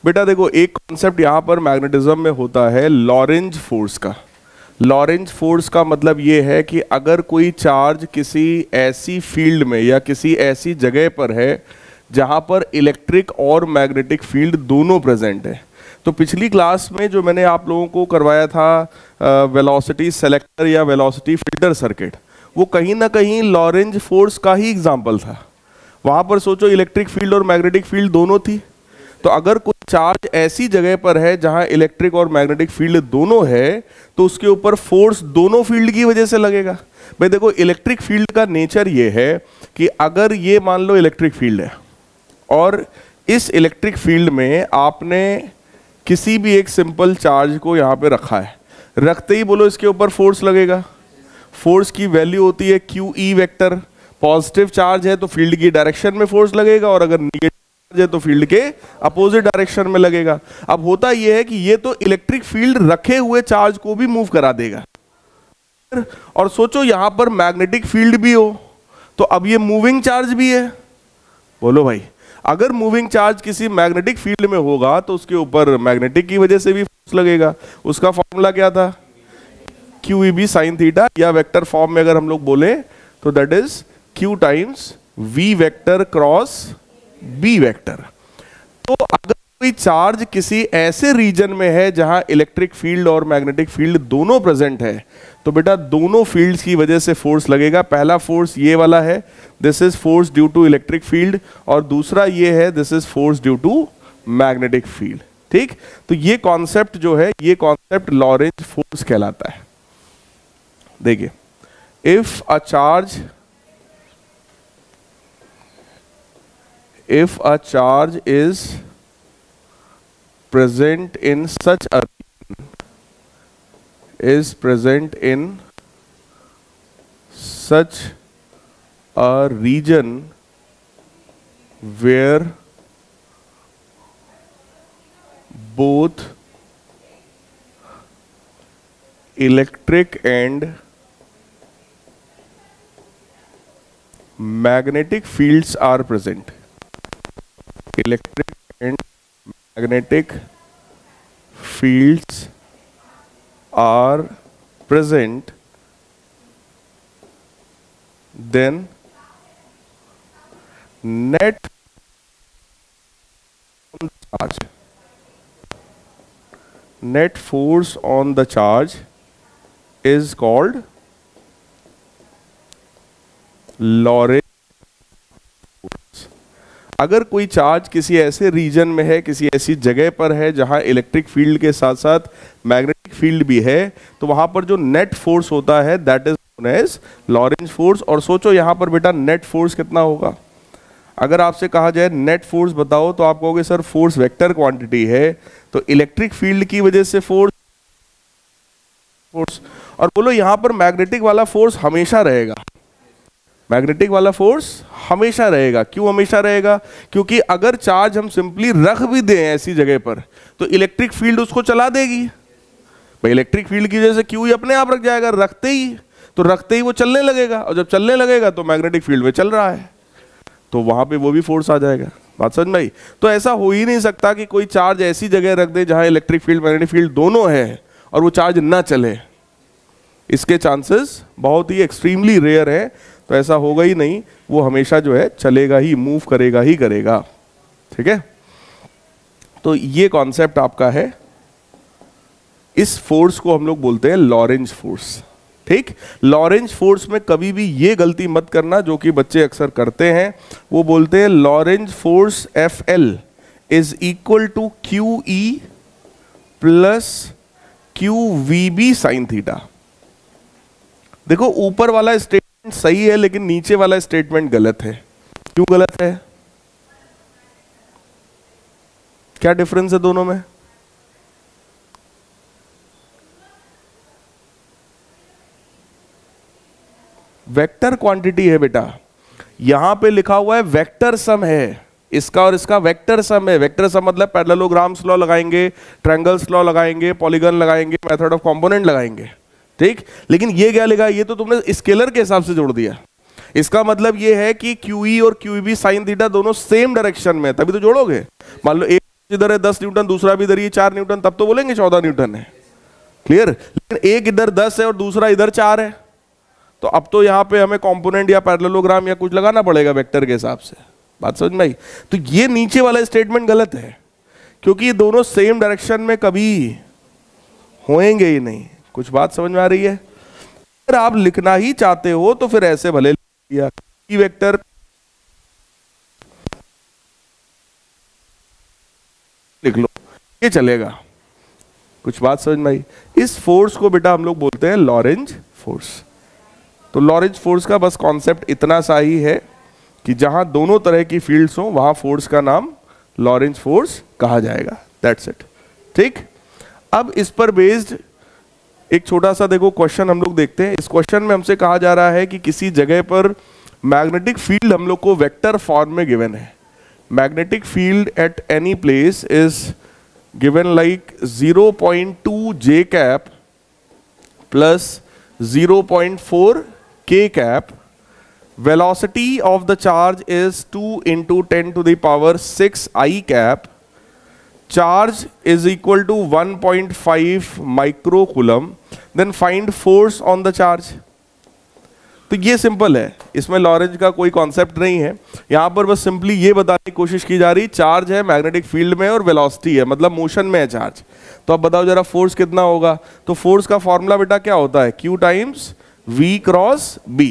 बेटा देखो एक कॉन्सेप्ट यहाँ पर मैग्नेटिज्म में होता है लॉरेंज फोर्स का। लॉरेंज फोर्स का मतलब ये है कि अगर कोई चार्ज किसी ऐसी फील्ड में या किसी ऐसी जगह पर है जहाँ पर इलेक्ट्रिक और मैग्नेटिक फील्ड दोनों प्रेजेंट है। तो पिछली क्लास में जो मैंने आप लोगों को करवाया था वेलोसिटी सेलेक्टर या वेलोसिटी फिल्टर सर्किट, वो कहीं ना कहीं लॉरेंज फोर्स का ही एग्जाम्पल था। वहाँ पर सोचो इलेक्ट्रिक फील्ड और मैग्नेटिक फील्ड दोनों थी। तो अगर कोई चार्ज ऐसी जगह पर है जहां इलेक्ट्रिक और मैग्नेटिक फील्ड दोनों है तो उसके ऊपर फोर्स दोनों फील्ड की वजह से लगेगा। भाई देखो इलेक्ट्रिक फील्ड का नेचर ये है कि अगर ये मान लो इलेक्ट्रिक फील्ड है और इस इलेक्ट्रिक फील्ड में आपने किसी भी एक सिंपल चार्ज को यहाँ पे रखा है, रखते ही बोलो इसके ऊपर फोर्स लगेगा। फोर्स की वैल्यू होती है Q E vector. Positive charge है तो फील्ड की डायरेक्शन में फोर्स लगेगा और अगर निगेटिव है तो फील्ड के अपोजिट डायरेक्शन में लगेगा। अब होता यह है कि ये तो इलेक्ट्रिक फील्ड रखे हुए चार्ज को भी मूव करा देगा। और सोचो यहां पर मैग्नेटिक फील्ड भी हो तो अब ये मूविंग चार्ज भी है। बोलो भाई, अगर मूविंग चार्ज किसी मैग्नेटिक फील्ड में होगा तो उसके ऊपर मैग्नेटिक की वजह से भी फोर्स लगेगा। उसका फॉर्मूला क्या था? Q E B sine theta, या वेक्टर फॉर्म में अगर हम लोग बोले तो that is Q times V vector cross B vector. तो अगर कोई चार्ज किसी ऐसे रीजन में है जहां इलेक्ट्रिक फील्ड और मैग्नेटिक फील्ड दोनों प्रेजेंट है तो बेटा दोनों फील्ड्स की वजह से फोर्स लगेगा। पहला फोर्स ये वाला है, this is force due to electric field, और दूसरा ये है, this is force due to magnetic field. ठीक, तो ये कॉन्सेप्ट जो है, ये कॉन्सेप्ट लॉरेंज फोर्स कहलाता है। देखिए, if a charge if a charge is present in such a region where both electric and magnetic fields are present, electric and magnetic fields are present, then net force on the charge is called Lorentz। अगर कोई charge किसी ऐसे reason में है, किसी ऐसी जगह पर है जहां इलेक्ट्रिक फील्ड के साथ साथ मैग्नेटिक फील्ड भी है, तो वहां पर जो नेट फोर्स होता है that is known as Lorentz force. और सोचो यहां पर बेटा नेट फोर्स कितना होगा। अगर आपसे कहा जाए नेट फोर्स बताओ तो आप कहोगे सर फोर्स वेक्टर क्वांटिटी है, तो इलेक्ट्रिक फील्ड की वजह से फोर्स, और बोलो यहां पर मैग्नेटिक वाला फोर्स हमेशा रहेगा। मैग्नेटिक वाला फोर्स हमेशा रहेगा। क्यों हमेशा रहेगा? क्योंकि अगर चार्ज हम सिंपली रख भी दें ऐसी जगह पर तो इलेक्ट्रिक फील्ड उसको चला देगी। भाई इलेक्ट्रिक फील्ड की वजह से क्यू अपने आप रख जाएगा, रखते ही वो चलने लगेगा, और जब चलने लगेगा तो मैग्नेटिक फील्ड में चल रहा है तो वहां पे वो भी फोर्स आ जाएगा। बात समझ में आई? तो ऐसा हो ही नहीं सकता कि कोई चार्ज ऐसी जगह रख दे जहां इलेक्ट्रिक फील्ड मैग्नेटिक फील्ड दोनों है और वो चार्ज ना चले। इसके चांसेस बहुत ही एक्सट्रीमली रेयर है, तो ऐसा होगा ही नहीं। वो हमेशा जो है चलेगा ही, मूव करेगा ही करेगा। ठीक है, तो ये कॉन्सेप्ट आपका है। इस फोर्स को हम लोग बोलते हैं लॉरेंज फोर्स। ठीक, लॉरेंज फोर्स में कभी भी ये गलती मत करना जो कि बच्चे अक्सर करते हैं। वो बोलते हैं Lorentz force FL is equal to QE plus QVB sine theta. देखो ऊपर वाला स्टेटमेंट सही है लेकिन नीचे वाला स्टेटमेंट गलत है। क्यों गलत है? क्या डिफरेंस है दोनों में? वेक्टर क्वांटिटी है बेटा, यहां पे लिखा हुआ है वेक्टर सम है। इसका और इसका वेक्टर सम है। वेक्टर सम मतलब पैरेललोग्राम्स लॉ लगाएंगे, ट्रायंगल्स लॉ लगाएंगे, पॉलीगन लगाएंगे, मेथड ऑफ कंपोनेंट लगाएंगे। ठीक, लेकिन ये क्या लिखा? ये तो तुमने स्केलर के हिसाब से जोड़ दिया। इसका मतलब ये है कि QE और QEB साइन थीटा दोनों सेम डायरेक्शन में, तभी तो जोड़ोगे। मान लो एक इधर है 10 न्यूटन, दूसरा भी इधर ही 4 न्यूटन, तब तो बोलेंगे 14 न्यूटन है। क्लियर? लेकिन एक इधर 10 है और दूसरा इधर 4 है, तो अब तो यहाँ पे हमें कंपोनेंट या पैरेललोग्राम या कुछ लगाना पड़ेगा वेक्टर के हिसाब से। बात समझ में आई? तो ये नीचे वाला स्टेटमेंट गलत है, क्योंकि ये दोनों सेम डायरेक्शन में कभी होएंगे ही नहीं। कुछ बात समझ में आ रही है? अगर आप लिखना ही चाहते हो तो फिर ऐसे भले लिया ई वेक्टर लिख लो, ये चलेगा। कुछ बात समझ में आई? इस फोर्स को बेटा हम लोग बोलते हैं लॉरेंज फोर्स। तो लॉरेंज फोर्स का बस कॉन्सेप्ट इतना सा ही है कि जहां दोनों तरह की फील्ड्स हो वहां फोर्स का नाम लॉरेंज फोर्स कहा जाएगा। That's it. ठीक, अब इस पर बेस्ड एक छोटा सा देखो क्वेश्चन हम लोग देखते हैं। इस क्वेश्चन में हमसे कहा जा रहा है कि किसी जगह पर मैग्नेटिक फील्ड हम लोग को वेक्टर फॉर्म में गिवन है। Magnetic field at any place is given like 0.2 j cap plus 0.4 k cap. velocity of the charge is 2 into 10 to the power 6 I cap. Charge is equal to 1.5 microcoulomb. Then find force on the charge. तो ये simple है, इसमें Lorentz का कोई concept नहीं है। यहाँ पर बस सिंपली ये बताने की कोशिश की जा रही, चार्ज है मैग्नेटिक फील्ड में और वेलोसिटी है, मतलब मोशन में है चार्ज। तो अब बताओ जरा फोर्स कितना होगा। तो फोर्स का फॉर्मूला बेटा क्या होता है? Q times V cross B।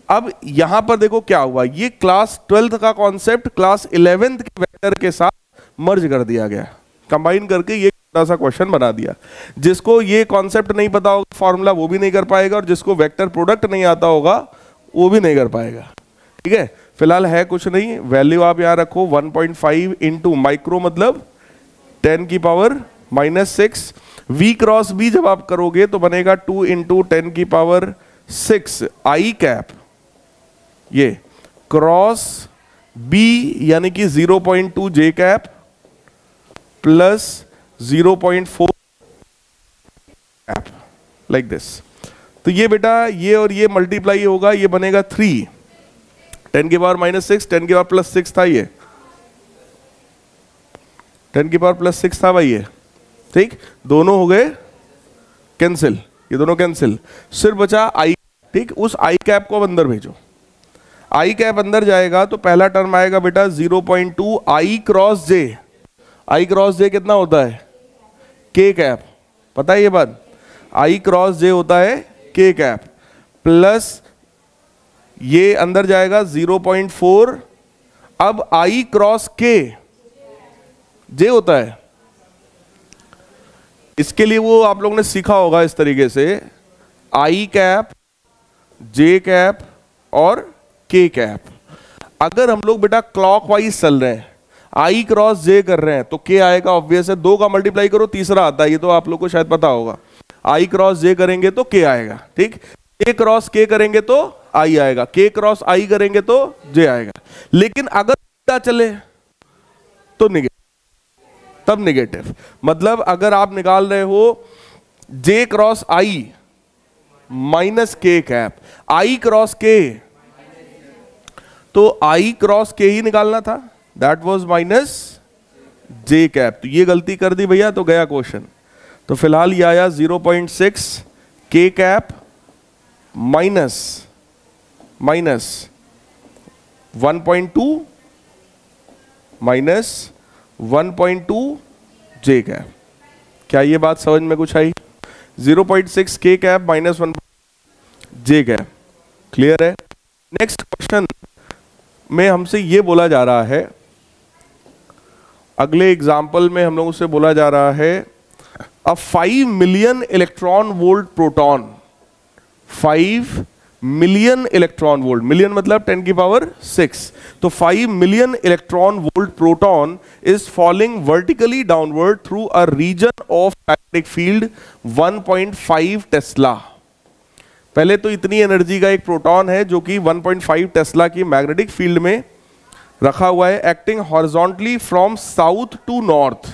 अब यहां पर देखो क्या हुआ, ये क्लास 12th का कॉन्सेप्ट क्लास 11th के वेक्टर के साथ मर्ज कर दिया गया, कंबाइन करके ये छोटा सा क्वेश्चन बना दिया। जिसको ये कॉन्सेप्ट नहीं पता होगा फॉर्मूला वो भी नहीं कर पाएगा, और जिसको वेक्टर प्रोडक्ट नहीं आता होगा वो भी नहीं कर पाएगा। ठीक है, फिलहाल है कुछ नहीं, वैल्यू आप यहां रखो 1.5 इंटू माइक्रो मतलब 10 की पावर -6। V क्रॉस B जब आप करोगे तो बनेगा 2 इंटू 10 की पावर 6 I कैप, ये क्रॉस B यानी कि 0.2 j cap plus 0.4 cap, like this. तो ये बेटा ये और ये मल्टीप्लाई होगा, ये बनेगा 3, 10 की पावर -6, 10 की पावर +6 था, ये 10 की पावर +6 था भाई ये। ठीक, दोनों हो गए कैंसिल, ये दोनों कैंसिल, सिर्फ बचा I। ठीक, उस I कैप को अब अंदर भेजो। I कैप अंदर जाएगा तो पहला टर्म आएगा बेटा 0.2 I cross J। I cross J कितना होता है? K कैप, पता है ये बात? I क्रॉस J होता है K कैप, प्लस ये अंदर जाएगा 0.4। अब I क्रॉस K J होता है। इसके लिए वो आप लोगों ने सीखा होगा इस तरीके से, I कैप, J कैप और K कैप। अगर हम लोग बेटा क्लॉकवाइज चल रहे हैं, I क्रॉस J कर रहे हैं तो K आएगा, ऑब्वियस है। 2 का मल्टीप्लाई करो तीसरा आता है, ये तो आप लोग को शायद पता होगा। I क्रॉस J करेंगे तो K आएगा। ठीक, K क्रॉस K करेंगे तो I आएगा, K क्रॉस I करेंगे तो J आएगा। लेकिन अगर उल्टा चले तो नेगेटिव, तब नेगेटिव। मतलब अगर आप निकाल रहे हो J cross I minus K cap, I cross K, तो I क्रॉस K ही निकालना था, that was minus J cap. तो ये गलती कर दी भैया, तो गया क्वेश्चन। तो फिलहाल ये आया 0.6 K cap minus 1.2 minus 1.2 J cap. क्या ये बात समझ में कुछ आई? 0.6 K cap minus 1 J cap, clear है? नेक्स्ट क्वेश्चन में हमसे ये बोला जा रहा है, अगले एग्जाम्पल में हम लोगों से बोला जा रहा है, a 5 million electron volt proton, 5 million electron volt, million मतलब 10 की पावर 6, तो 5 million electron volt proton is falling vertically downward through a region of magnetic field 1.5 tesla. पहले तो इतनी एनर्जी का एक प्रोटॉन है जो कि 1.5 टेस्ला की मैग्नेटिक फील्ड में रखा हुआ है, acting horizontally from south to north.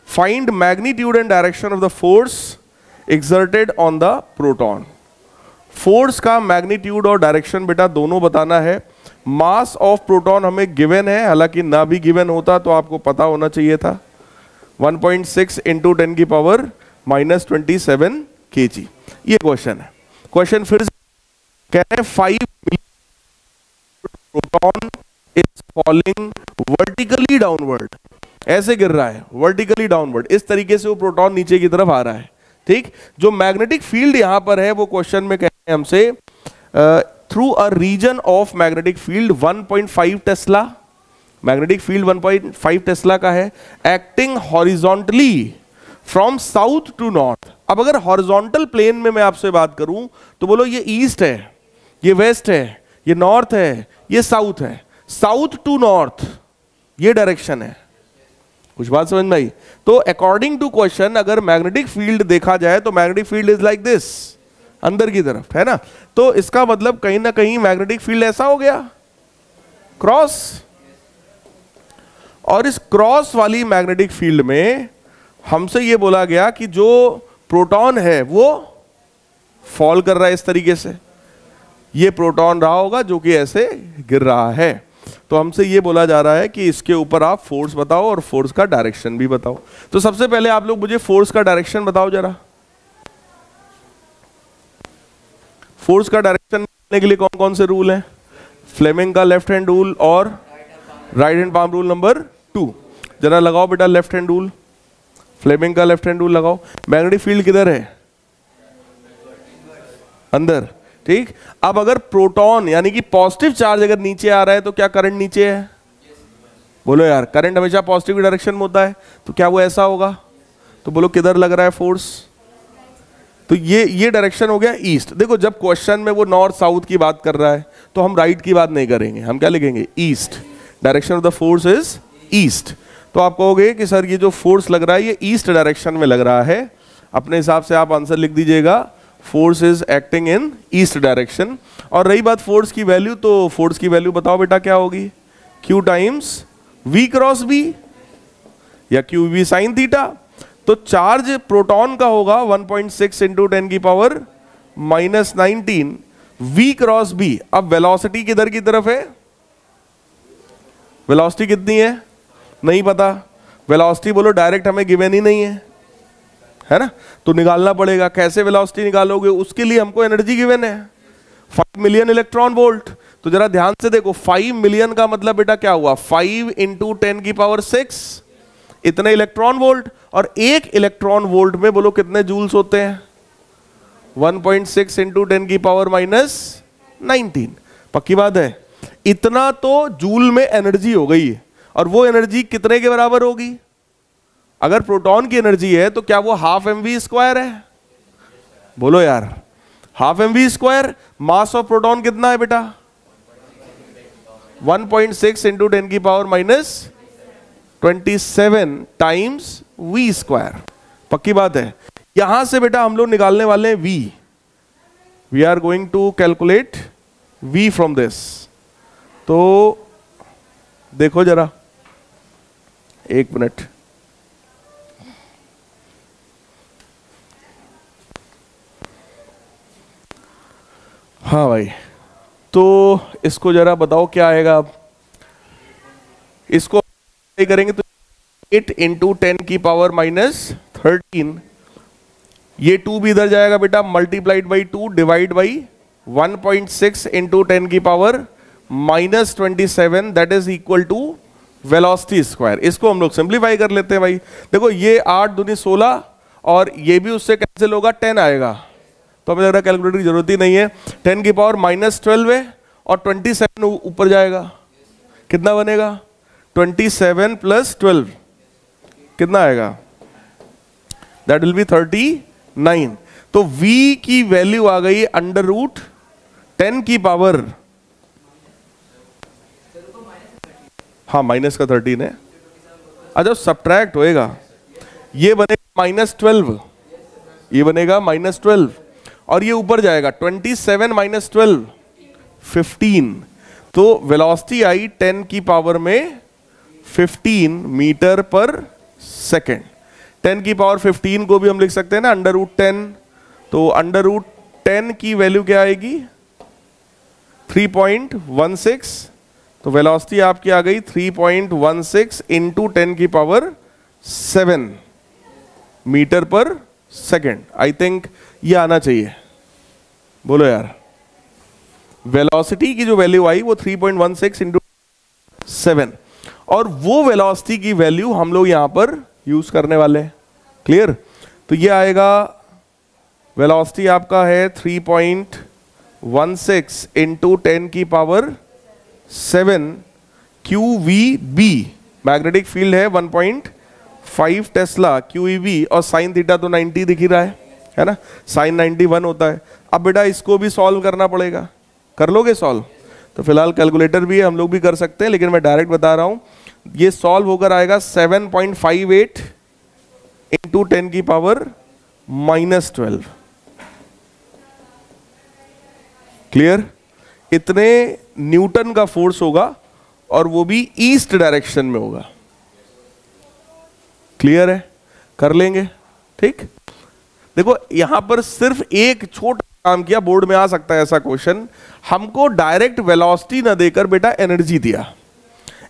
Find magnitude and direction of the force exerted on the proton. Force का मैग्नीट्यूड और डायरेक्शन बेटा दोनों बताना है। मास ऑफ प्रोटॉन हमें गिवन है, हालांकि ना भी गिवन होता तो आपको पता होना चाहिए था। 1.6 इंटू 10 की पावर माइनस 27 kg। ये क्वेश्चन है। क्वेश्चन फिर से कह रहे हैं 5 proton is falling vertically downward, ऐसे गिर रहा है वर्टिकली डाउनवर्ड, इस तरीके से वो प्रोटॉन नीचे की तरफ आ रहा है। ठीक, जो मैग्नेटिक फील्ड यहां पर है वो क्वेश्चन में कह रहे हैं हमसे through a region of magnetic field 1.5 tesla, magnetic field 1.5 tesla का है, acting horizontally from south to north. अब अगर हॉरिजॉन्टल प्लेन में मैं आपसे बात करूं तो बोलो ये ईस्ट है, ये वेस्ट है, ये नॉर्थ है, ये साउथ है, साउथ टू नॉर्थ ये डायरेक्शन है। कुछ बात समझ में आई? तो अकॉर्डिंग टू क्वेश्चन अगर मैग्नेटिक फील्ड देखा जाए तो magnetic field is like this, अंदर की तरफ, है ना? तो इसका मतलब कहीं ना कहीं मैग्नेटिक फील्ड ऐसा हो गया क्रॉस, और इस क्रॉस वाली मैग्नेटिक फील्ड में हमसे ये बोला गया कि जो प्रोटॉन है वो फॉल कर रहा है इस तरीके से, ये प्रोटॉन रहा होगा जो कि ऐसे गिर रहा है। तो हमसे ये बोला जा रहा है कि इसके ऊपर आप फोर्स बताओ और फोर्स का डायरेक्शन भी बताओ। तो सबसे पहले आप लोग मुझे फोर्स का डायरेक्शन बताओ जरा। फोर्स का डायरेक्शन बताने के लिए कौन कौन से रूल हैं? फ्लेमिंग का लेफ्ट हैंड रूल और right hand palm rule number 2। जरा लगाओ बेटा लेफ्ट हैंड रूल, फ्लेमिंग का लेफ्ट हैंड रूल लगाओ। मैग्नेटिक फील्ड किधर है? अंदर। ठीक, अब अगर प्रोटॉन यानी कि पॉजिटिव चार्ज अगर नीचे आ रहा है तो क्या करंट नीचे है? बोलो यार, करंट हमेशा पॉजिटिव डायरेक्शन में होता है, तो क्या वो ऐसा होगा? तो बोलो किधर लग रहा है फोर्स? तो ये डायरेक्शन हो गया ईस्ट। देखो जब क्वेश्चन में वो नॉर्थ साउथ की बात कर रहा है तो हम राइट की बात नहीं करेंगे, हम क्या लिखेंगे? East. Direction of the force is east. तो आप कहोगे कि सर ये जो फोर्स लग रहा है ये ईस्ट डायरेक्शन में लग रहा है, अपने हिसाब से आप आंसर लिख दीजिएगा, force is acting in east direction. और रही बात फोर्स की वैल्यू, तो फोर्स की वैल्यू बताओ बेटा क्या होगी? Q times V cross B या QV साइन थीटा। तो चार्ज प्रोटॉन का होगा 1.6 इंटू 10 की power minus 19 V cross B। अब वेलोसिटी किधर की तरफ है? वेलोसिटी कितनी है? नहीं पता। वेलोसिटी बोलो डायरेक्ट हमें गिवन ही नहीं है ना? तो निकालना पड़ेगा। कैसे वेलोसिटी निकालोगे? उसके लिए हमको एनर्जी गिवन है 5 मिलियन इलेक्ट्रॉन वोल्ट। तो जरा ध्यान से देखो, 5 मिलियन का मतलब बेटा क्या हुआ? 5 इंटू 10 की पावर 6 इतने इलेक्ट्रॉन वोल्ट, और एक इलेक्ट्रॉन वोल्ट में बोलो कितने जूल्स होते हैं? 1.6 इंटू 10 की पावर माइनस 19। पक्की बात है? इतना तो जूल में एनर्जी हो गई, और वो एनर्जी कितने के बराबर होगी? अगर प्रोटॉन की एनर्जी है तो क्या वो हाफ mv² है? बोलो यार, half mv²। Mass of proton कितना है बेटा? 1.6 इंटू 10 की पावर माइनस 27 टाइम्स v²। पक्की बात है? यहां से बेटा हम लोग निकालने वाले हैं v। We are going to calculate v from this. तो देखो जरा, एक मिनट। हाँ भाई, तो इसको जरा बताओ क्या आएगा। अब इसको करेंगे तो 8 इंटू 10 की पावर माइनस 13, ये 2 भी इधर जाएगा बेटा, multiplied by 2 divide by 1.6 into 10 की power minus 27, that is equal to velocity square. इसको हम लोग सिंप्लीफाई कर लेते हैं भाई। देखो ये 8 दूनी 16 और ये भी उससे कैंसिल होगा, 10 आएगा, तो हमें लग रहा है कैलकुलेटर की जरूरत ही नहीं है। 10 की पावर माइनस 12 है और 27 ऊपर जाएगा, कितना बनेगा? 27 प्लस 12 कितना आएगा? That will be 39। तो v की वैल्यू आ गई अंडर रूट 10 की पावर, हाँ माइनस का 13 है। अच्छा सब्ट्रैक्ट होएगा, ये बनेगा माइनस 12, ये बनेगा माइनस 12, और ये ऊपर जाएगा 27 माइनस 12 15। तो वेलोसिटी आई 10 की पावर में 15 मीटर पर सेकेंड। 10 की पावर 15 को भी हम लिख सकते हैं ना अंडर रूट 10। तो अंडर रूट 10 की वैल्यू क्या आएगी? 3.16। तो वेलोसिटी आपकी आ गई 3.16 इंटू 10 की पावर 7 मीटर पर सेकेंड। आई थिंक ये आना चाहिए, बोलो यार। वेलोसिटी की जो वैल्यू आई वो 3.16 इंटू 7, और वो वेलोसिटी की वैल्यू हम लोग यहां पर यूज करने वाले हैं। क्लियर? तो ये आएगा, वेलोसिटी आपका है 3.16 इंटू 10 की पावर 7 QVB। मैग्नेटिक फील्ड है 1.5 टेस्ला QEB, और साइन थीटा तो 90 दिख ही रहा है ना, साइन 91 होता है। अब बेटा इसको भी सॉल्व करना पड़ेगा, कर लोगे सॉल्व? तो फिलहाल कैलकुलेटर भी है, हम लोग भी कर सकते हैं, लेकिन मैं डायरेक्ट बता रहा हूं। ये सॉल्व होकर आएगा 7.58 इंटू 10 की पावर -12। क्लियर? इतने न्यूटन का फोर्स होगा, और वो भी ईस्ट डायरेक्शन में होगा। क्लियर है? कर लेंगे, ठीक। देखो यहां पर सिर्फ एक छोटा काम किया, बोर्ड में आ सकता है ऐसा क्वेश्चन। हमको डायरेक्ट वेलोसिटी ना देकर बेटा एनर्जी दिया।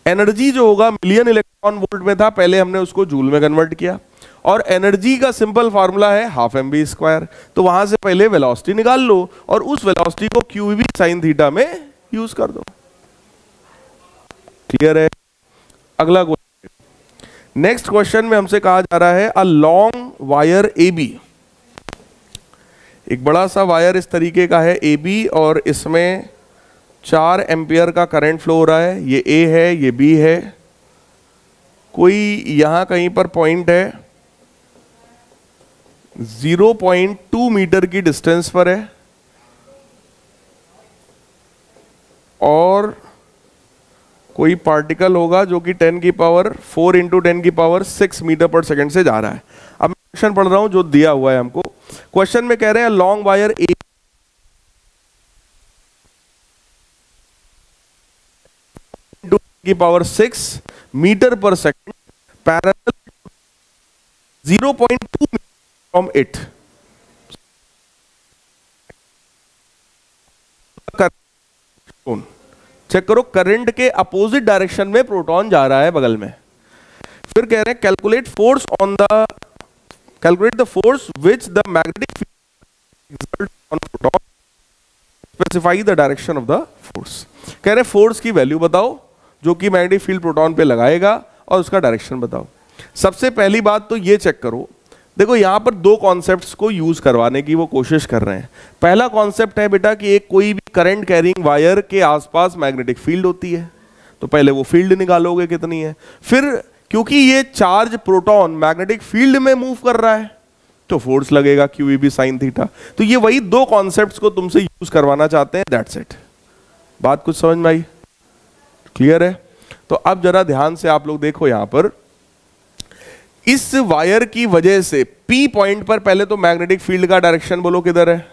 एनर्जी जो होगा मिलियन इलेक्ट्रॉन वोल्ट में था, पहले हमने उसको जूल में कन्वर्ट किया, और एनर्जी का सिंपल फार्मूला है ½ mv²। तो वहां से पहले वेलोसिटी निकाल लो, और उस वेलोसिटी को QEB साइन थीटा में यूज कर दो। क्लियर है? अगला क्वेश्चन, नेक्स्ट क्वेश्चन में हमसे कहा जा रहा है अ लॉन्ग वायर AB। एक बड़ा सा वायर इस तरीके का है AB, और इसमें 4 एम्पियर का करंट फ्लो हो रहा है। ये A है, ये B है, कोई यहां कहीं पर पॉइंट है 0.2 मीटर की डिस्टेंस पर है, और कोई पार्टिकल होगा जो कि 10 की पावर 4 इंटू 10 की पावर 6 मीटर पर सेकेंड से जा रहा है। अब मैं क्वेश्चन पढ़ रहा हूं जो दिया हुआ है हमको। क्वेश्चन में कह रहे हैं लॉन्ग वायर A की पावर 6 मीटर पर second parallel 0.2 from it. Check करो, करंट के अपोजिट डायरेक्शन में प्रोटॉन जा रहा है बगल में। फिर कह रहे हैं calculate the force which the magnetic field exert on proton, specify the direction of the force. कह रहे हैं फोर्स की वैल्यू बताओ जो कि मैग्नेटिक फील्ड प्रोटॉन पे लगाएगा, और उसका डायरेक्शन बताओ। सबसे पहली बात तो ये चेक करो, देखो यहां पर दो कॉन्सेप्ट्स को यूज करवाने की वो कोशिश कर रहे हैं। पहला कॉन्सेप्ट है बेटा कि एक कोई भी करंट कैरिंग वायर के आसपास मैग्नेटिक फील्ड होती है, तो पहले वो फील्ड निकालोगे कितनी है। फिर क्योंकि ये चार्ज प्रोटॉन मैग्नेटिक फील्ड में मूव कर रहा है, तो फोर्स लगेगा QEB साइन थीटा। तो ये वही दो कॉन्सेप्ट्स को तुमसे यूज करवाना चाहते हैं, दैट्स इट। बात कुछ समझ में आई? क्लियर है? तो अब जरा ध्यान से आप लोग देखो, यहां पर इस वायर की वजह से P पॉइंट पर पहले तो मैग्नेटिक फील्ड का डायरेक्शन बोलो किधर है?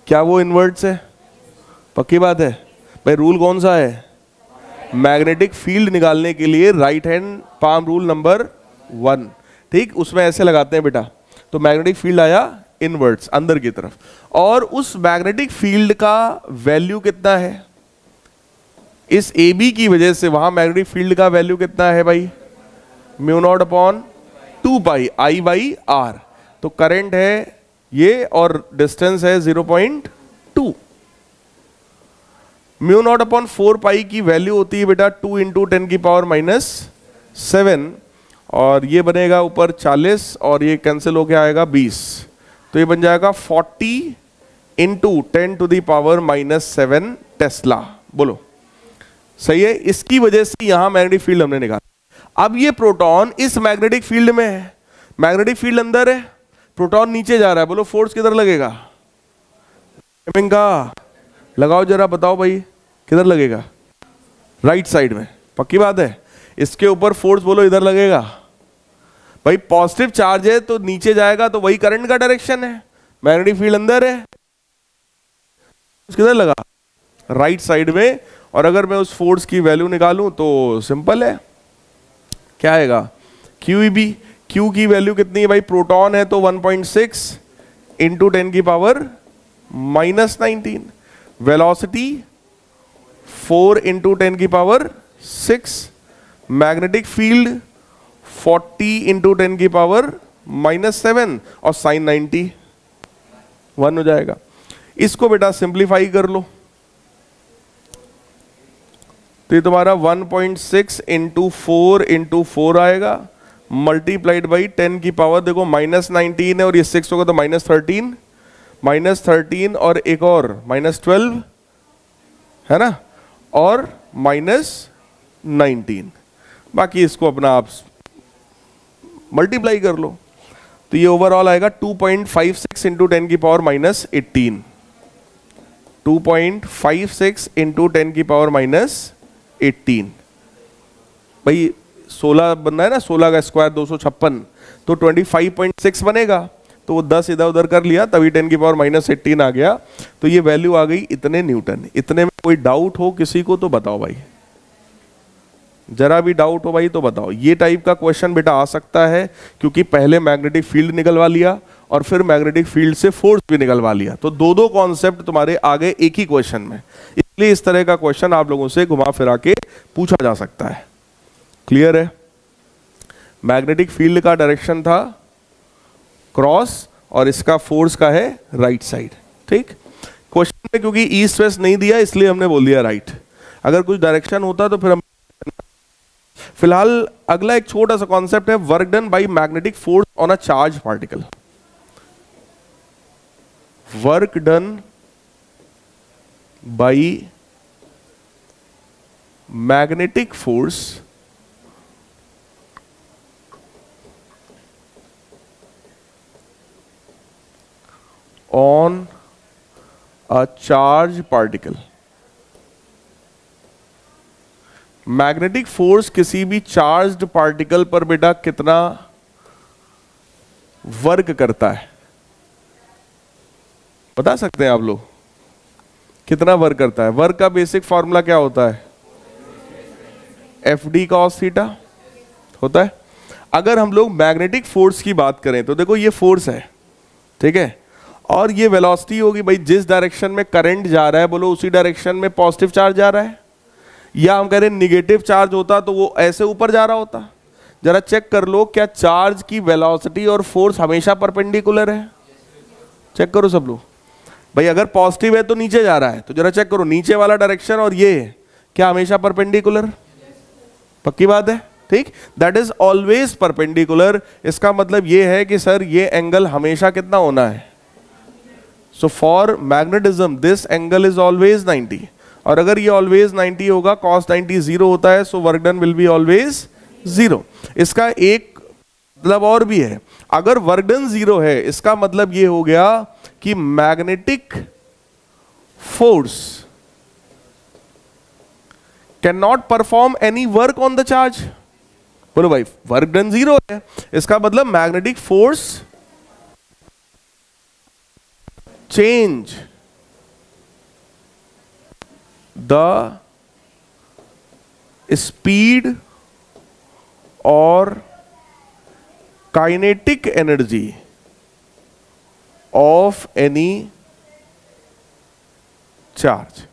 क्या वो इनवर्ट्स है? पक्की बात है भाई। रूल कौन सा है? मैग्नेटिक फील्ड निकालने के लिए right hand palm rule number 1, ठीक। उसमें ऐसे लगाते हैं बेटा, तो मैग्नेटिक फील्ड आया इनवर्ट्स अंदर की तरफ, और उस मैग्नेटिक फील्ड का वैल्यू कितना है? इस AB की वजह से वहां मैग्नेटिक फील्ड का वैल्यू कितना है भाई? μ0/2 I/R। तो करंट है ये, और डिस्टेंस है 0.2। μ0/4 की वैल्यू होती है बेटा 2 इंटू 10 की पावर -7, और ये बनेगा ऊपर 40, और ये कैंसिल होके आएगा 20, तो ये बन जाएगा 40 into 10 to the power -7 tesla. बोलो सही है? इसकी वजह से यहां मैग्नेटिक फील्ड हमने निकाला। अब ये प्रोटॉन इस मैग्नेटिक फील्ड में है, मैग्नेटिक फील्ड अंदर है, प्रोटॉन नीचे जा रहा है, बोलो फोर्स किधर लगेगा? का लगाओ जरा, बताओ भाई किधर लगेगा? राइट साइड में, पक्की बात है। इसके ऊपर फोर्स बोलो इधर लगेगा भाई। पॉजिटिव चार्ज है तो नीचे जाएगा, तो वही करंट का डायरेक्शन है। मैग्नेटिक फील्ड अंदर है, किधर लगा? राइट साइड में। और अगर मैं उस फोर्स की वैल्यू निकालूं तो सिंपल है, क्या आएगा? QEB। Q की वैल्यू कितनी है भाई? प्रोटॉन है तो 1.6 इंटू 10 की power -19। Velocity 4 into 10⁻6, magnetic field 40 into 10⁻⁻7 और साइन 90 1 हो जाएगा। इसको बेटा सिंप्लीफाई कर लो तो ये तुम्हारा 1.6 इंटू 4 आएगा, मल्टीप्लाइड बाई 10 की पावर, देखो -19 है और ये 6 होगा तो -13 और एक और -12 है ना, और -19, बाकी इसको अपना आप मल्टीप्लाई कर लो तो ये ओवरऑल आएगा 2.56 इंटू 10⁻18, 2.56 इंटू 10⁻18। भाई 16 बनना है ना, 16 का स्क्वायर 256, तो 25.6 बनेगा, तो वो 10 इधर उधर कर लिया तभी 10⁻18 आ गया, तो ये वैल्यू आ गई इतने न्यूटन। इतने में कोई डाउट हो किसी को तो बताओ भाई, जरा भी डाउट हो भाई तो बताओ। ये टाइप का क्वेश्चन बेटा आ सकता है क्योंकि पहले मैग्नेटिक फील्ड निकलवा लिया और फिर मैग्नेटिक फील्ड से फोर्स भी निकलवा लिया, तो दो कॉन्सेप्ट तुम्हारे आगे एक ही क्वेश्चन में, इसलिए इस तरह का क्वेश्चन आप लोगों से घुमा फिरा के पूछा जा सकता है। क्लियर है? मैग्नेटिक फील्ड का डायरेक्शन था क्रॉस और इसका फोर्स का है राइट साइड। ठीक, क्वेश्चन में क्योंकि ईस्ट वेस्ट नहीं दिया इसलिए हमने बोल दिया राइट, अगर कुछ डायरेक्शन होता तो फिर हम। फिलहाल अगला एक छोटा सा कॉन्सेप्ट है, work done by magnetic force on a charge particle. Work done by magnetic force on a charge particle. Magnetic force किसी भी चार्ज्ड पार्टिकल पर बेटा कितना वर्क करता है बता सकते हैं आप लोग? कितना वर्क करता है? वर्क का बेसिक फॉर्मूला क्या होता है? FD cos थीटा होता है। अगर हम लोग मैग्नेटिक फोर्स की बात करें तो देखो ये फोर्स है, ठीक है, और ये वेलोसिटी होगी भाई, जिस डायरेक्शन में करंट जा रहा है बोलो उसी डायरेक्शन में पॉजिटिव चार्ज जा रहा है, या हम कह रहे हैं निगेटिव चार्ज होता तो वो ऐसे ऊपर जा रहा होता। जरा चेक कर लो क्या चार्ज की वेलोसिटी और फोर्स हमेशा परपेंडिकुलर है? चेक करो सब लोग भाई, अगर पॉजिटिव है तो नीचे जा रहा है, तो जरा चेक करो नीचे वाला डायरेक्शन और ये क्या हमेशा परपेंडिकुलर? पक्की बात है, ठीक, दैट इज ऑलवेज परपेंडिकुलर। इसका मतलब ये है कि सर ये एंगल हमेशा कितना होना है? So for magnetism this angle is always 90, और अगर ये ऑलवेज 90 होगा, cos 90 0 होता है, so work done will be always 0। इसका एक मतलब और भी है, अगर वर्क डन 0 है इसका मतलब ये हो गया कि magnetic force can not perform any work on the charge. बोलो भाई वर्क डन 0 है, इसका मतलब magnetic force change the speed और kinetic energy of any charge.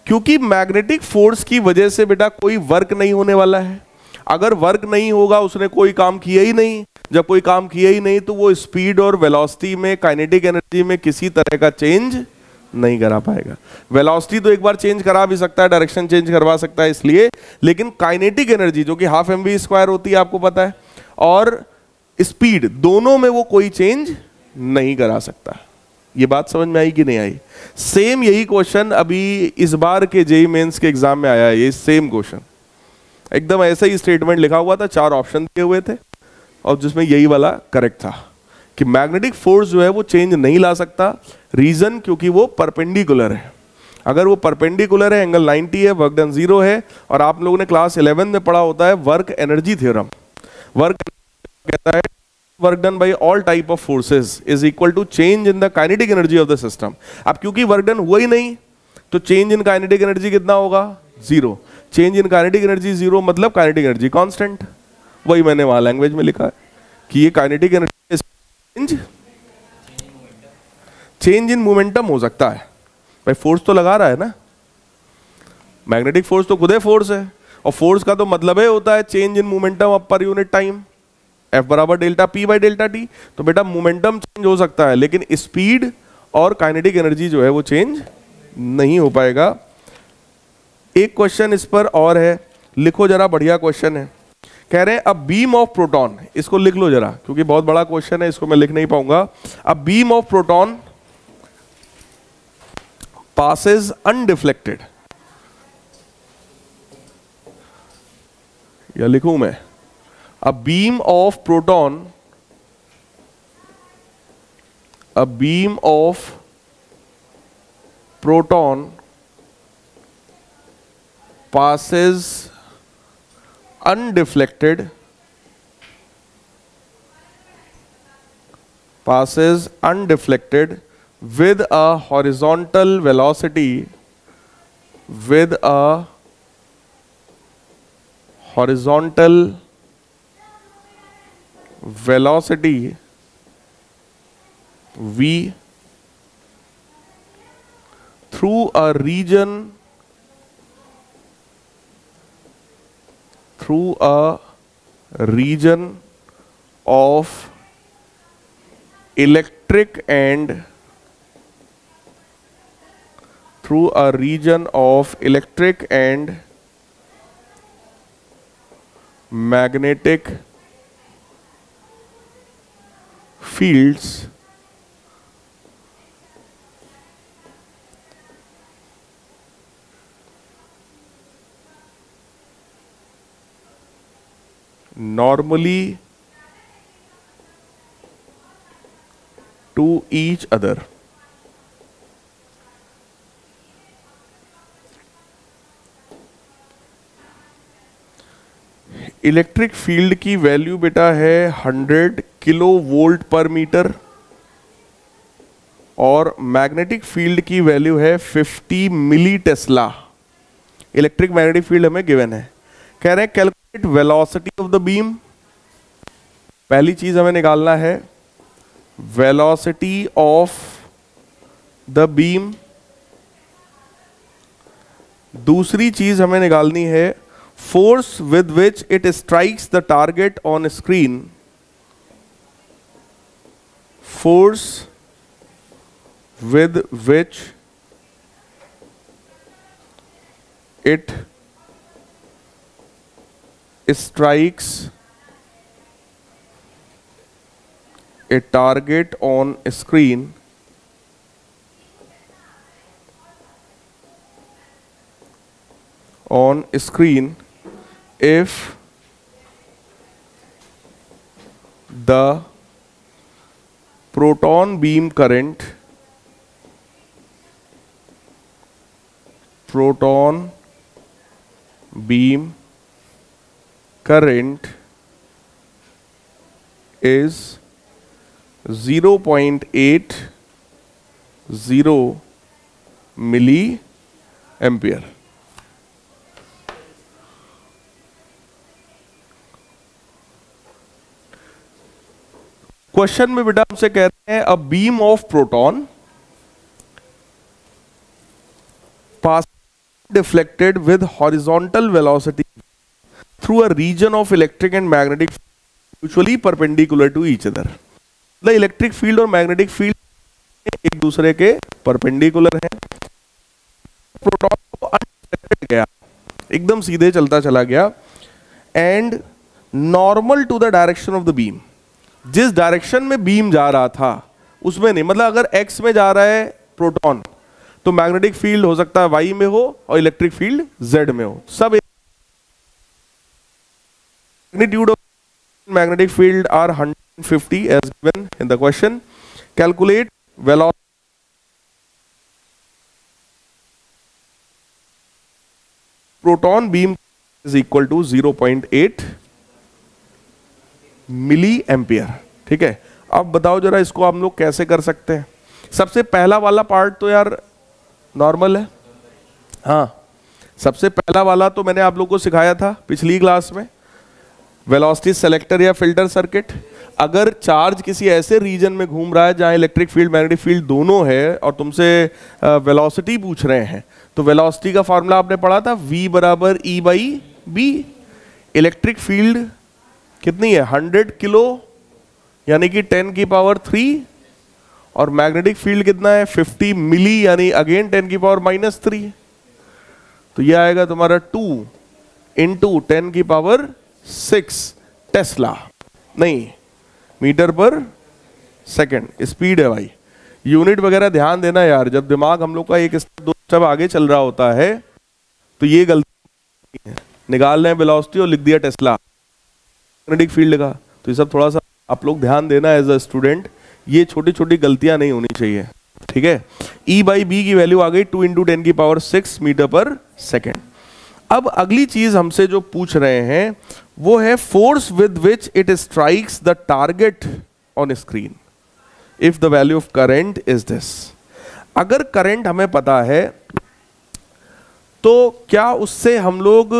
क्योंकि मैग्नेटिक फोर्स की वजह से बेटा कोई वर्क नहीं होने वाला है। अगर वर्क नहीं होगा उसने कोई काम किया ही नहीं, जब कोई काम किया ही नहीं तो वो स्पीड और वेलोसिटी में, काइनेटिक एनर्जी में किसी तरह का चेंज नहीं करा पाएगा। वेलोसिटी तो एक बार चेंज करा भी सकता है, डायरेक्शन चेंज करवा सकता है इसलिए, लेकिन काइनेटिक एनर्जी जो कि ½ mv² होती है आपको पता है, और स्पीड, दोनों में वो कोई चेंज नहीं करा सकता। ये बात समझ में आई कि नहीं आई? सेम यही क्वेश्चन अभी इस बार के जेईई मेंस के एग्जाम में आया है, ये सेम क्वेश्चन एकदम ऐसा ही स्टेटमेंट लिखा हुआ था, 4 ऑप्शन दिए हुए थे और जिसमें यही वाला करेक्ट था कि मैग्नेटिक फोर्स जो है वो चेंज नहीं ला सकता। रीजन क्योंकि वो परपेंडिकुलर है। अगर वो परपेंडिकुलर है, एंगल 90 है, वर्क डन 0 है, और आप लोगों ने क्लास 11 में पढ़ा होता है वर्क एनर्जी थ्योरम। वर्क कहता है work done by all type of forces is equal to change in the kinetic energy of the system. अब क्योंकि वर्क डन हुआ ही नहीं तो चेंज इन काइनेटिक एनर्जी कितना होगा? 0। चेंज इन काइनेटिक एनर्जी 0 मतलब काइनेटिक एनर्जी कांस्टेंट। वही मैंने वहां लैंग्वेज में लिखा है कि ये kinetic energy change in momentum हो सकता है, भाई फोर्स तो लगा रहा है ना, मैग्नेटिक फोर्स तो खुद है फोर्स है, और फोर्स का तो मतलब है होता है change in momentum up per unit time, F बराबर delta P by delta T. तो बेटा मोमेंटम चेंज हो सकता है लेकिन स्पीड और काइनेटिक एनर्जी जो है वो चेंज नहीं हो पाएगा। एक क्वेश्चन इस पर और है, लिखो जरा, बढ़िया क्वेश्चन है। कह रहे हैं अ बीम ऑफ प्रोटॉन, इसको लिख लो जरा क्योंकि बहुत बड़ा क्वेश्चन है, इसको मैं लिख नहीं पाऊंगा। अ beam of proton passes undeflected, या लिखूं मैं a beam of proton, a beam of proton passes undeflected, with a horizontal velocity, with a horizontal velocity v through a region of electric and magnetic fields normally to each other. Electric field की value बेटा है 100 kilo volt पर metre और magnetic field की value है 50 मिली Tesla. Electric magnetic field हमें given है। कह रहे हैं calculate velocity of the beam. पहली चीज हमें निकालना है वेलोसिटी ऑफ द बीम। दूसरी चीज हमें निकालनी है force with which it strikes the target on screen, force with which it strikes a target on screen if the proton beam current is 0.80 milli ampere। Question में बेटा हमसे कह रहे हैं a beam of proton pass deflected with horizontal velocity through a region of electric and magnetic mutually perpendicular to each other. मतलब electric field और magnetic field एक दूसरे के परपेंडिकुलर हैं। प्रोटॉन को अनडिफ्लेक्टेड गया, एकदम सीधे चलता चला गया and normal to the direction of the beam. जिस डायरेक्शन में बीम जा रहा था उसमें नहीं, मतलब अगर एक्स में जा रहा है प्रोटॉन तो मैग्नेटिक फील्ड हो सकता है वाई में हो और इलेक्ट्रिक फील्ड जेड में हो। सब magnitude of magnetic field are 150 as given in the question. Calculate velocity proton beam is equal to 0.8 milli ampere. ठीक है, अब बताओ जरा इसको हम लोग कैसे कर सकते हैं। सबसे पहला वाला पार्ट तो यार नॉर्मल है। हाँ, सबसे पहला वाला तो मैंने आप लोग को सिखाया था पिछली क्लास में। वेलोसिटी सेलेक्टर या फिल्टर सर्किट। अगर चार्ज किसी ऐसे रीजन में घूम रहा है जहां इलेक्ट्रिक फील्ड मैग्नेटिक फील्ड दोनों है और तुमसे वेलोसिटी पूछ रहे हैं, तो वेलोसिटी का फॉर्मूला आपने पढ़ा था, v बराबर e by B. Electric field कितनी है, 100 किलो यानी कि 10 की पावर 3, और मैग्नेटिक फील्ड कितना है, 50 मिली यानी अगेन 10 की पावर -3। तो ये आएगा तुम्हारा 2 इंटू 10 की पावर 6 टेस्ला, नहीं मीटर पर सेकंड स्पीड है भाई। यूनिट वगैरह ध्यान देना यार, जब दिमाग हम लोग का एक स्टेप दो स्टेप आगे चल रहा होता है तो ये गलती है, निकाल रहे हैं वेलोसिटी और लिख दिया टेस्ला मैग्नेटिक फील्ड का। तो ये सब थोड़ा सा आप लोग ध्यान देना एज अ स्टूडेंट, ये छोटी छोटी गलतियां नहीं होनी चाहिए, ठीक है। E बाई बी की वैल्यू आ गई 2 इंटू 10 की पावर 6 मीटर पर सेकेंड। अब अगली चीज हमसे जो पूछ रहे हैं वो है force with which it strikes the target on screen if the value of current is this. अगर करंट हमें पता है तो क्या उससे हम लोग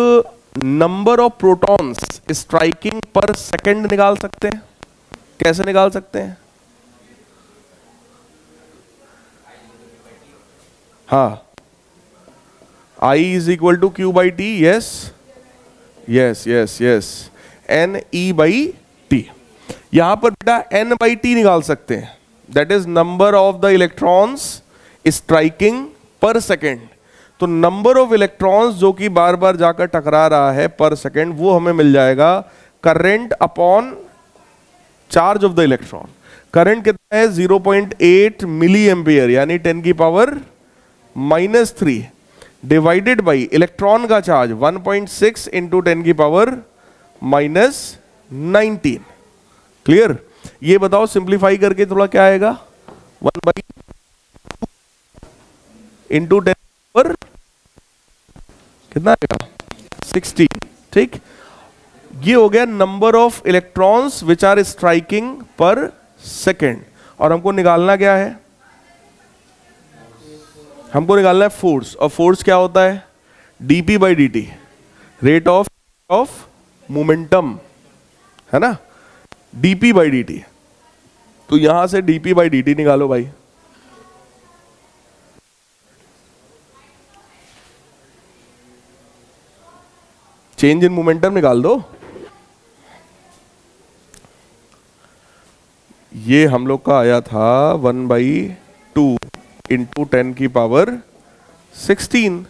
number of protons striking per second निकाल सकते हैं? कैसे निकाल सकते हैं? हाँ, I is equal to Q by T, yes yes yes yes, N E by T. यहां पर बेटा एन बाई टी निकाल सकते हैं, that is number of the electrons striking per second. तो नंबर ऑफ इलेक्ट्रॉन्स जो कि बार बार जाकर टकरा रहा है पर सेकेंड, वो हमें मिल जाएगा current upon charge of the electron. Current कितना है, 0.8 मिली एम्पियर यानी 10 की पावर -3 डिवाइडेड बाई इलेक्ट्रॉन का चार्ज 1.6 इंटू 10 की पावर -19। क्लियर? ये बताओ सिंप्लीफाई करके थोड़ा क्या आएगा, 1/2 इंटू 10 पर कितना आएगा, 16। ठीक, ये हो गया number of electrons which are striking per second. और हमको निकालना क्या है, हमको निकालना है फोर्स। और फोर्स क्या होता है, dp by dt, rate of momentum, है ना, dp बाई dt। तो यहां से dp बाई dt निकालो भाई। चेंज इन मोमेंटम निकाल दो। ये हम लोग का आया था 1/2 इंटू 10 की पावर 16।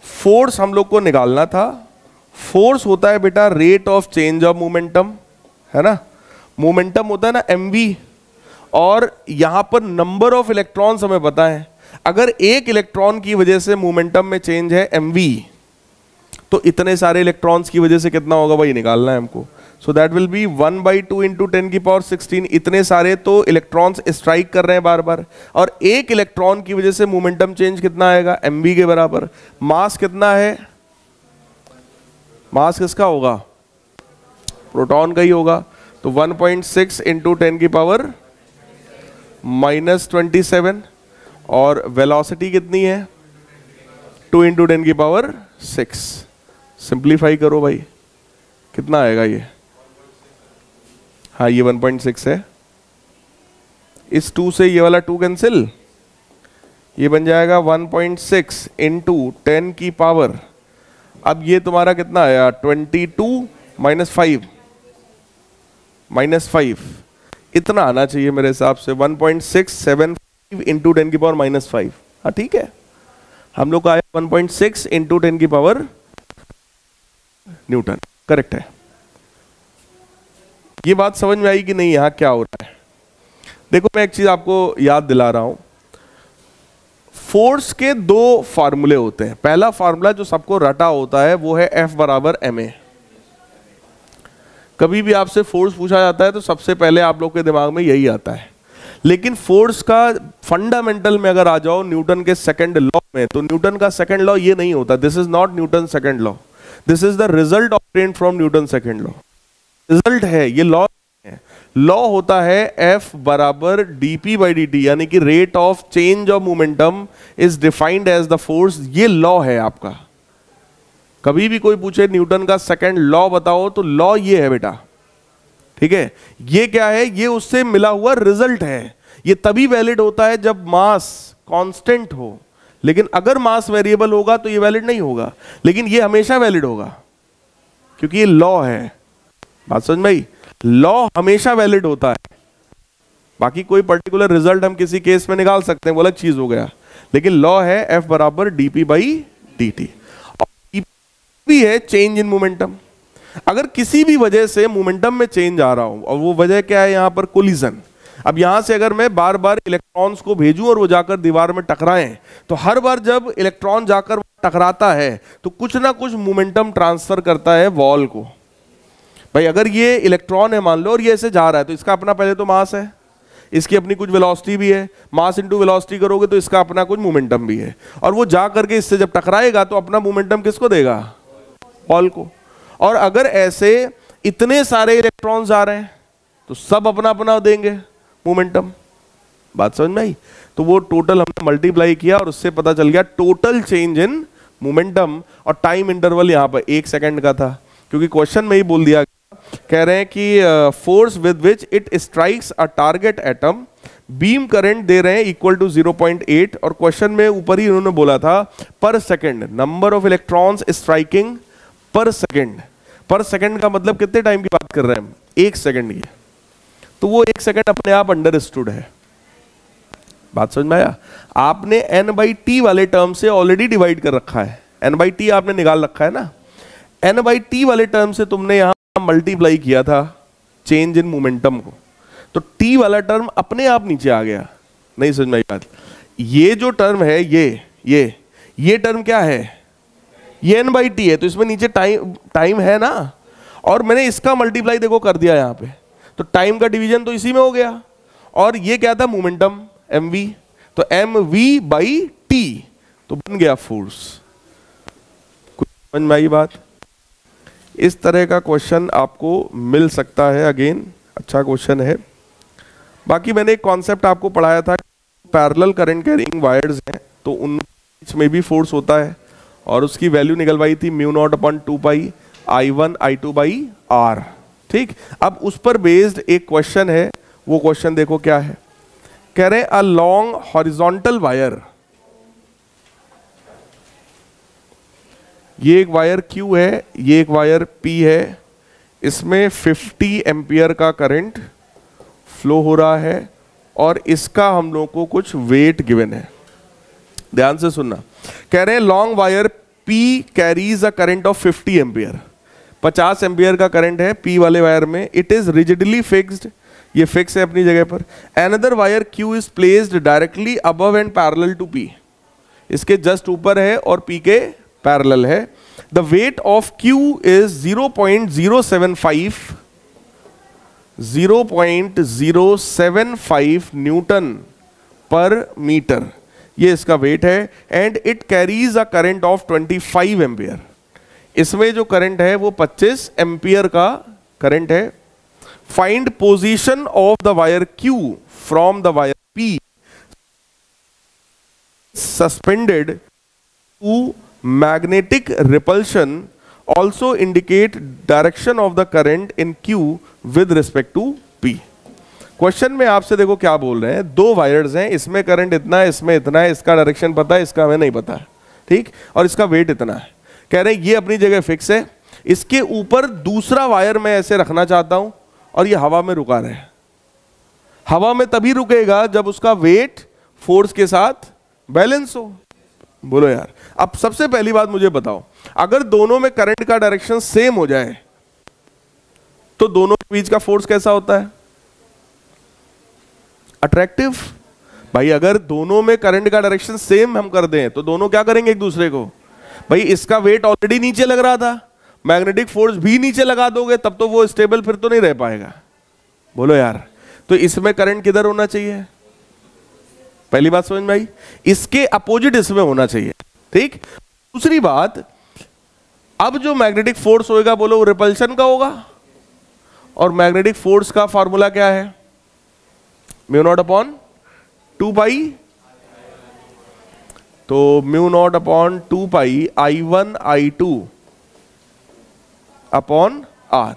फोर्स हम लोग को निकालना था। फोर्स होता है बेटा rate of change of momentum, है ना। मोमेंटम होता है ना mv, और यहां पर नंबर ऑफ इलेक्ट्रॉन्स हमें पता है। अगर एक इलेक्ट्रॉन की वजह से मोमेंटम में चेंज है mv, तो इतने सारे इलेक्ट्रॉन्स की वजह से कितना होगा भाई, निकालना है हमको। So that will be 1/2 into 10 की पावर 16। इतने सारे तो इलेक्ट्रॉन्स स्ट्राइक कर रहे हैं बार बार, और एक इलेक्ट्रॉन की वजह से मोमेंटम चेंज कितना आएगा, mv के बराबर। मास कितना है, मास किसका होगा, प्रोटॉन का ही होगा। तो 1.6 इंटू 10 की पावर -27, और वेलोसिटी कितनी है, 2 इंटू 10 की पावर 6। सिंप्लीफाई करो भाई, कितना आएगा ये, हाँ ये 1.6 है। इस 2 से ये वाला 2 कैंसिल, ये बन जाएगा 1.6 इंटू 10 की पावर, अब ये तुम्हारा कितना आया, 22 -5 इतना आना चाहिए मेरे हिसाब से, 1.675 इंटू 10 की पावर -5। हाँ ठीक है, हम लोग का आया 1.6 इंटू 10 की पावर न्यूटन, करेक्ट है। ये बात समझ में आई कि नहीं, यहां क्या हो रहा है? देखो मैं एक चीज आपको याद दिला रहा हूं, फोर्स के 2 फार्मूले होते हैं। पहला फार्मूला जो सबको रटा होता है वो है F बराबर ma। कभी भी आपसे फोर्स पूछा जाता है तो सबसे पहले आप लोग के दिमाग में यही आता है। लेकिन फोर्स का फंडामेंटल में अगर आ जाओ न्यूटन के सेकंड लॉ में, तो न्यूटन का सेकंड लॉ ये नहीं होता, this is not Newton second law, this is the result obtained from Newton second law. Result है ये, लॉ है। लॉ होता है F बराबर dp बाई dt, यानी कि rate of change of momentum is defined as the force. ये law है आपका, कभी भी कोई पूछे न्यूटन का सेकंड लॉ बताओ तो लॉ ये है बेटा, ठीक है। ये क्या है, ये उससे मिला हुआ रिजल्ट है। ये तभी वैलिड होता है जब मास कांस्टेंट हो, लेकिन अगर मास वेरिएबल होगा तो ये वैलिड नहीं होगा, लेकिन ये हमेशा वैलिड होगा क्योंकि ये लॉ है। बात समझ में आई? लॉ हमेशा वैलिड होता है। बाकी कोई पर्टिकुलर रिजल्ट हम किसी केस में निकाल सकते हैं, वो अलग चीज हो गया, लेकिन लॉ है एफ बराबर डीपी बाई डी भी है चेंज इन मोमेंटम। अगर किसी भी वजह से मोमेंटम में चेंज आ रहा हो, और वो वजह क्या है यहां पर, कोलिजन। अब यहां से अगर मैं बार बार इलेक्ट्रॉन्स को भेजूं और वो जाकर दीवार में टकराएं, तो हर बार जब इलेक्ट्रॉन जाकर टकराता है तो कुछ ना कुछ मोमेंटम ट्रांसफर करता है वॉल को। भाई अगर ये इलेक्ट्रॉन है मान लो और ये ऐसे जा रहा है, तो इसका अपना पहले तो मास है, इसकी अपनी कुछ वेलोसिटी भी है, मास इनटू वेलोसिटी करोगे तो इसका अपना कुछ मोमेंटम भी है, और वो जा करके इससे जब टकराएगा तो अपना मोमेंटम किसको देगा, बॉल को। और अगर ऐसे इतने सारे इलेक्ट्रॉन्स आ रहे हैं तो सब अपना अपना देंगे मोमेंटम। बात समझ में आई? तो वो टोटल हमने मल्टीप्लाई किया और उससे पता चल गया टोटल चेंज इन मोमेंटम, और टाइम इंटरवल यहां पर 1 सेकंड का था, क्योंकि क्वेश्चन में ही बोल दिया, कह रहे हैं कि force with which it strikes a target atom, beam current दे रहे हैं इक्वल टू 0.8, और क्वेश्चन में ऊपर ही उन्होंने बोला था पर second, number of electrons striking per second. पर सेकंड का मतलब कितने टाइम की बात कर रहे हैं हम, 1 सेकंड की। तो वो 1 सेकंड अपने आप अंडरस्टूड है। बात समझ में आया? आपने n/t वाले टर्म से ऑलरेडी डिवाइड कर रखा है, n/t आपने निकाल रखा है ना, n/t वाले टर्म से तुमने यहां मल्टीप्लाई किया था चेंज इन मोमेंटम को, तो t वाला टर्म अपने आप नीचे आ गया। नहीं समझ में आई बात? ये जो टर्म है ये टर्म क्या है, ये n/t है, तो इसमें नीचे टाइम है ना, और मैंने इसका मल्टीप्लाई देखो कर दिया यहां पे, तो टाइम का डिवीजन तो इसी में हो गया, और ये क्या था मोमेंटम mv, तो mv/t, तो बन गया फोर्स। कुछ समझ में आई बात? इस तरह का क्वेश्चन आपको मिल सकता है, अगेन अच्छा क्वेश्चन है। बाकी मैंने एक कॉन्सेप्ट आपको पढ़ाया था, पैरेलल करंट कैरिंग वायर्स हैं तो उन बीच में भी फोर्स होता है, और उसकी वैल्यू निकलवाई थी μ0/2 I1I2/r। ठीक, अब उस पर बेस्ड एक क्वेश्चन है, वो क्वेश्चन देखो क्या है। कह रहे हैं अ लॉन्ग हॉरिजॉन्टल वायर, ये एक वायर Q है, ये एक वायर P है, इसमें 50 एम्पियर का करंट फ्लो हो रहा है, और इसका हम लोग को कुछ वेट गिवन है। ध्यान से सुनना, कह रहे हैं long wire P carries a current of 50 ampere, 50 ampere का करंट है P वाले वायर में। इट इज रिजिडली फिक्स्ड, ये फिक्स है अपनी जगह पर। Another wire Q is placed directly above and parallel to P, इसके जस्ट ऊपर है और P के पैरेलल है। The weight of Q is 0.075 newton per metre, ये इसका वेट है, and it carries a current of 25 ampere. इसमें जो करंट है वो 25 एम्पियर का करंट है। Find position of the wire Q from the wire P suspended to magnetic repulsion, also indicate direction of the current in Q with respect to P। Question में आपसे देखो क्या बोल रहे हैं, दो वायर्स हैं, इसमें करंट इतना है, इसमें इतना है, इसका डायरेक्शन पता है, इसका हमें नहीं पता है, ठीक, और इसका वेट इतना है। कह रहे हैं ये अपनी जगह फिक्स है, इसके ऊपर दूसरा वायर मैं ऐसे रखना चाहता हूं और ये हवा में रुका रहे। हवा में तभी रुकेगा जब उसका वेट फोर्स के साथ बैलेंस हो। बोलो यार, अब सबसे पहली बात मुझे बताओ, अगर दोनों में करंट का डायरेक्शन सेम हो जाए तो दोनों के बीच का फोर्स कैसा होता है, अट्रैक्टिव। भाई अगर दोनों में करंट का डायरेक्शन सेम हम कर दें तो दोनों क्या करेंगे एक दूसरे को, भाई इसका वेट ऑलरेडी नीचे लग रहा था, मैग्नेटिक फोर्स भी नीचे लगा दोगे तब तो वो स्टेबल फिर तो नहीं रह पाएगा। बोलो यार, तो इसमें करंट किधर होना चाहिए, पहली बात समझ में आई, इसके अपोजिट इसमें होना चाहिए, ठीक। दूसरी बात, अब जो मैग्नेटिक फोर्स होगा बोलो वो रिपल्शन का होगा, और मैग्नेटिक फोर्स का फॉर्मूला क्या है, μ0/2 तो μ0/2 I1I2 अपॉन आर।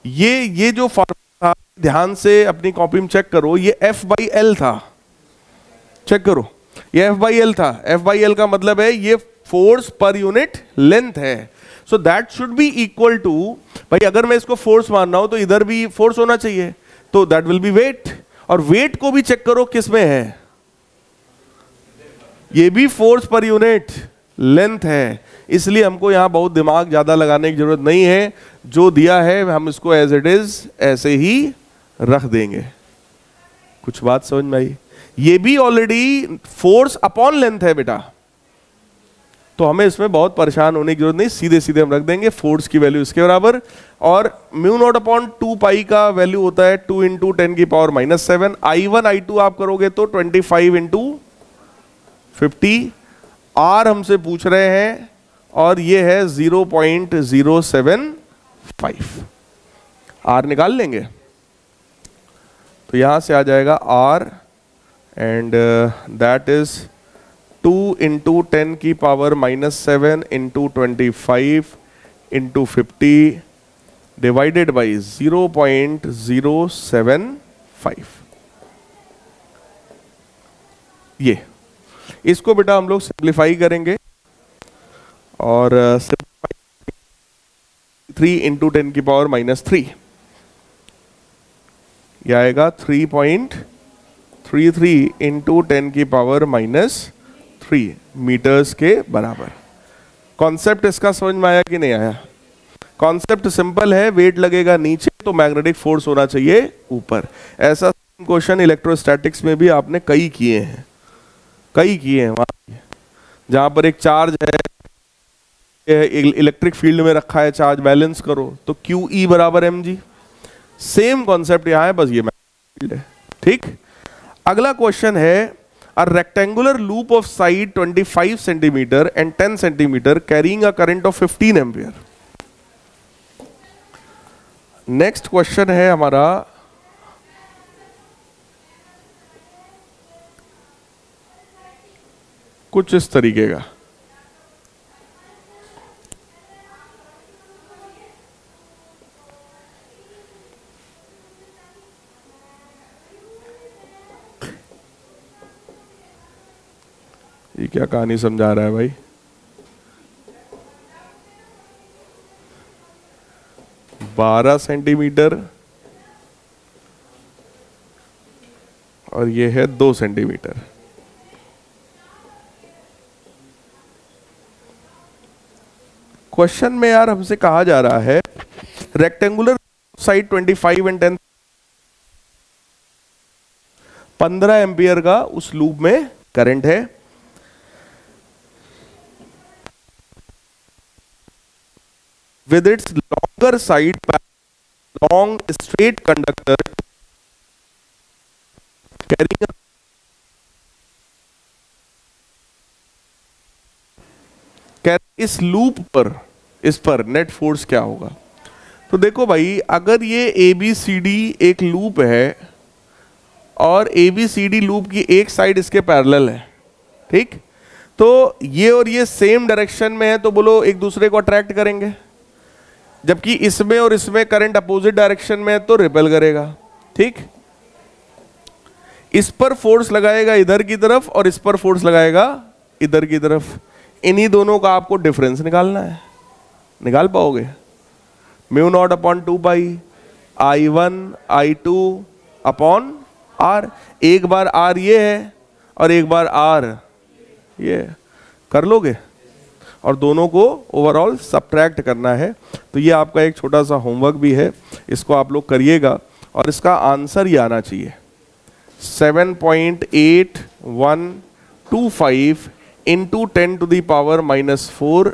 ये जो फॉर्मूला था, ध्यान से अपनी कॉपी में चेक करो, ये F/L था। चेक करो, ये F/L था। F/L का मतलब है ये फोर्स पर यूनिट लेंथ है। So that should be equal to, भाई अगर मैं इसको फोर्स मान रहा हूं तो इधर भी फोर्स होना चाहिए, तो दैट विल बी वेट। और वेट को भी चेक करो किस में है, ये भी फोर्स पर यूनिट लेंथ है। इसलिए हमको यहां बहुत दिमाग ज्यादा लगाने की जरूरत नहीं है, जो दिया है हम इसको एज इट इज ऐसे ही रख देंगे। कुछ बात समझ में आई? ये भी ऑलरेडी फोर्स अपॉन लेंथ है बेटा, तो हमें इसमें बहुत परेशान होने की जरूरत नहीं, सीधे सीधे हम रख देंगे फोर्स की वैल्यू इसके बराबर। और म्यू नॉट अपॉन 2 पाई का वैल्यू होता है 2 इंटू 10⁻⁻⁷। I1 I2 आप करोगे तो 25 इंटू 50। आर हमसे पूछ रहे हैं और ये है 0.075। आर निकाल लेंगे तो यहां से आ जाएगा R, and that is 2 into 10⁻⁻⁷ into 25 into 50 divided by 0.075। ये इसको बेटा हम लोग सिंप्लीफाई करेंगे और 3 इंटू 10⁻⁻3 यह आएगा 3.33 इंटू 10⁻⁻3 मीटर्स के बराबर। कॉन्सेप्ट इसका समझ में आया कि नहीं आया? कॉन्सेप्ट सिंपल है, वेट लगेगा नीचे तो मैग्नेटिक फोर्स होना चाहिए ऊपर। ऐसा क्वेश्चन इलेक्ट्रोस्टैटिक्स में भी आपने कई किए हैं, जहां पर एक चार्ज है, इलेक्ट्रिक फील्ड में रखा है चार्ज, बैलेंस करो तो QE बराबर mg। सेम कॉन्सेप्ट यहां है, बस ये मैग्नेटिक फील्ड है। ठीक, अगला क्वेश्चन है, a rectangular loop of side 25 centimetre and 10 centimetre carrying a current of 15 ampere. Next question है हमारा कुछ इस तरीके का। ये क्या कहानी समझा रहा है भाई? बारह सेंटीमीटर और ये है 2 सेंटीमीटर। क्वेश्चन में यार हमसे कहा जा रहा है रेक्टेंगुलर साइड 25 एंड 10, 15 एम्पियर का उस लूप में करंट है। With its longer side long straight conductor carrying इस लूप पर, इस पर नेट फोर्स क्या होगा? तो देखो भाई, अगर ये ABCD एक लूप है और ABCD लूप की एक साइड इसके पैरेलल है, ठीक, तो ये और ये सेम डायरेक्शन में है, तो बोलो एक दूसरे को अट्रैक्ट करेंगे। जबकि इसमें और इसमें करंट अपोजिट डायरेक्शन में है तो रिपेल करेगा। ठीक, इस पर फोर्स लगाएगा इधर की तरफ और इस पर फोर्स लगाएगा इधर की तरफ। इन्हीं दोनों का आपको डिफरेंस निकालना है। निकाल पाओगे? म्यू नॉट अपॉन 2 पाई I1 I2 अपॉन R। एक बार R ये है और एक बार R ये, कर लोगे? और दोनों को ओवरऑल सब्ट्रैक्ट करना है। तो ये आपका एक छोटा सा होमवर्क भी है, इसको आप लोग करिएगा और इसका आंसर ये आना चाहिए 7.8125 इंटू 10⁻⁻⁴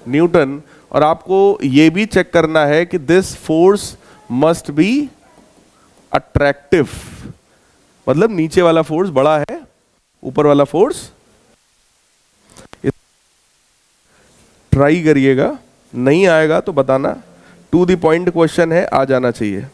न्यूटन। और आपको ये भी चेक करना है कि this force must be attractive, मतलब नीचे वाला फोर्स बड़ा है, ऊपर वाला फोर्स। ट्राई करिएगा, नहीं आएगा तो बताना। टू द पॉइंट क्वेश्चन है, आ जाना चाहिए।